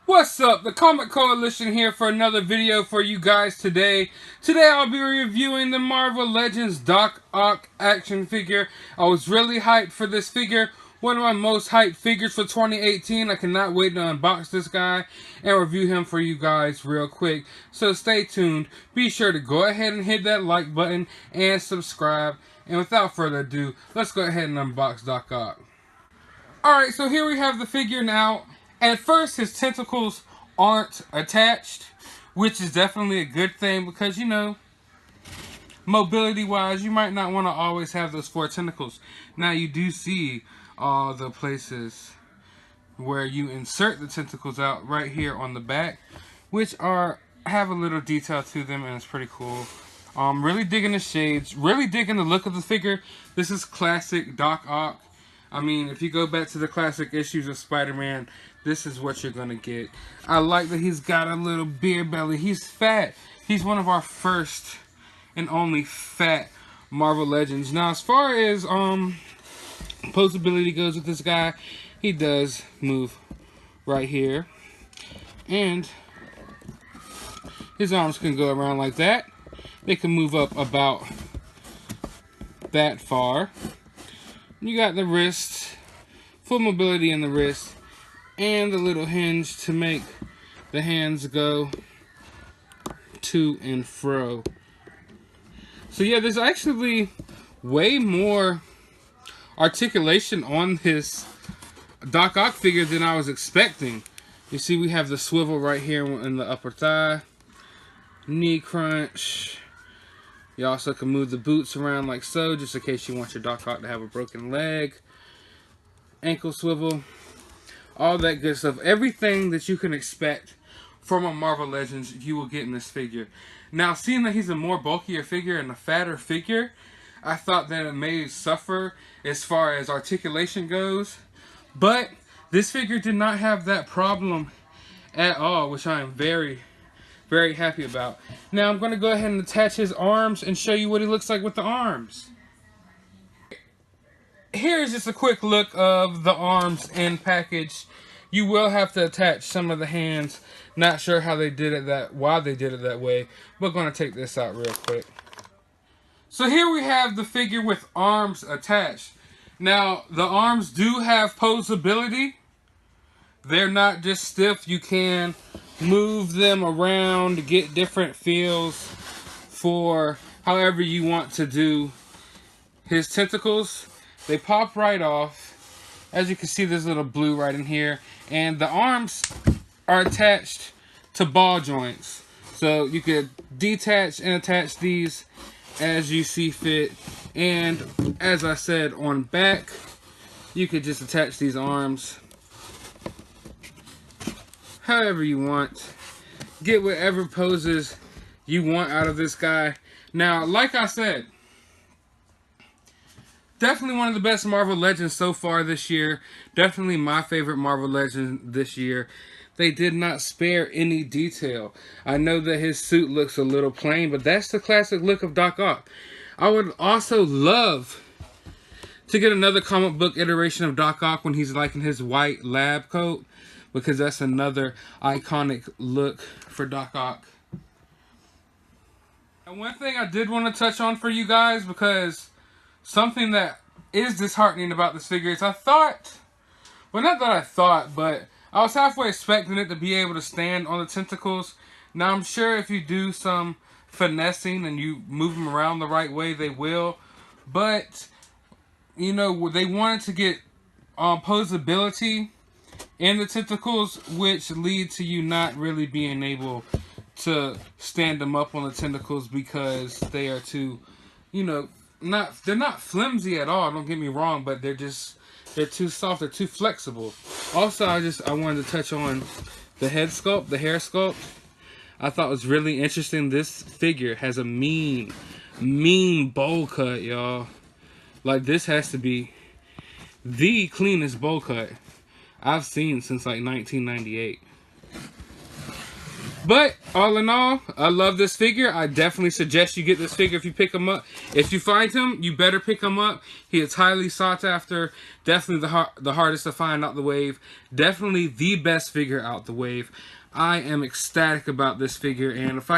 What's up? The Comic Coalition here for another video for you guys today. Today I'll be reviewing the Marvel Legends Doc Ock action figure. I was really hyped for this figure. One of my most hyped figures for 2018. I cannot wait to unbox this guy and review him for you guys real quick. So stay tuned. Be sure to go ahead and hit that like button and subscribe. And without further ado, let's go ahead and unbox Doc Ock. Alright, so here we have the figure now. At first, his tentacles aren't attached, which is definitely a good thing because, you know, mobility-wise, you might not want to always have those 4 tentacles. Now, you do see all the places where you insert the tentacles out right here on the back, which have a little detail to them, and it's pretty cool. Really digging the shades, really digging the look of the figure. This is classic Doc Ock. I mean, if you go back to the classic issues of Spider-Man, this is what you're going to get. I like that he's got a little beer belly. He's fat. He's one of our first and only fat Marvel Legends. Now, as far as posability goes with this guy, he does move right here. And his arms can go around like that. They can move up about that far. You got the wrist, full mobility in the wrist, and the little hinge to make the hands go to and fro. So yeah, there's actually way more articulation on this Doc Ock figure than I was expecting. You see we have the swivel right here in the upper thigh, knee crunch. You also can move the boots around like so, just in case you want your Doc Ock to have a broken leg. Ankle swivel. All that good stuff. Everything that you can expect from a Marvel Legends, you will get in this figure. Now, seeing that he's a more bulkier figure and a fatter figure, I thought that it may suffer as far as articulation goes. But this figure did not have that problem at all, which I am very happy about. Now I'm going to go ahead and attach his arms and show you what he looks like with the arms. Here's just a quick look of the arms in package. You will have to attach some of the hands. Not sure how they did it why they did it that way. But going to take this out real quick. So here we have the figure with arms attached. Now the arms do have posability. They're not just stiff. You can move them around to get different feels for however you want to do his tentacles. They pop right off. As you can see, there's a little blue right in here. And the arms are attached to ball joints. So you could detach and attach these as you see fit. And as I said, on back, you could just attach these arms however you want. Get whatever poses you want out of this guy. Now, like I said, definitely one of the best Marvel Legends so far this year. Definitely my favorite Marvel Legend this year. They did not spare any detail. I know that his suit looks a little plain, but that's the classic look of Doc Ock. I would also love to get another comic book iteration of Doc Ock when he's like in his white lab coat, because that's another iconic look for Doc Ock. And one thing I did want to touch on for you guys, because something that is disheartening about this figure is I thought, well, not that I thought, but I was halfway expecting it to be able to stand on the tentacles. Now, I'm sure if you do some finessing and you move them around the right way, they will. But, you know, they wanted to get posability in the tentacles, which lead to you not really being able to stand them up on the tentacles because they are too, you know, they're not flimsy at all, don't get me wrong, but they're too soft, they're too flexible. Also, I wanted to touch on the head sculpt, the hair sculpt. I thought it was really interesting. This figure has a mean bowl cut, y'all. Like, this has to be the cleanest bowl cut I've seen since like 1998. But all in all, I love this figure. I definitely suggest you get this figure if you pick him up. If you find him, you better pick him up. He is highly sought after. Definitely the hardest to find out the wave. Definitely the best figure out the wave. I am ecstatic about this figure, and if I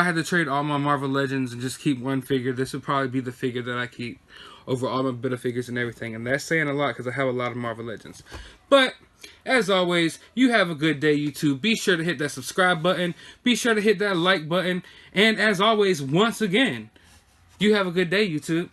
had to trade all my Marvel Legends and just keep one figure, this would probably be the figure that I keep over all my bit of figures and everything. And that's saying a lot because I have a lot of Marvel Legends. But as always, you have a good day, YouTube. Be sure to hit that subscribe button. Be sure to hit that like button. And as always, once again, you have a good day, YouTube.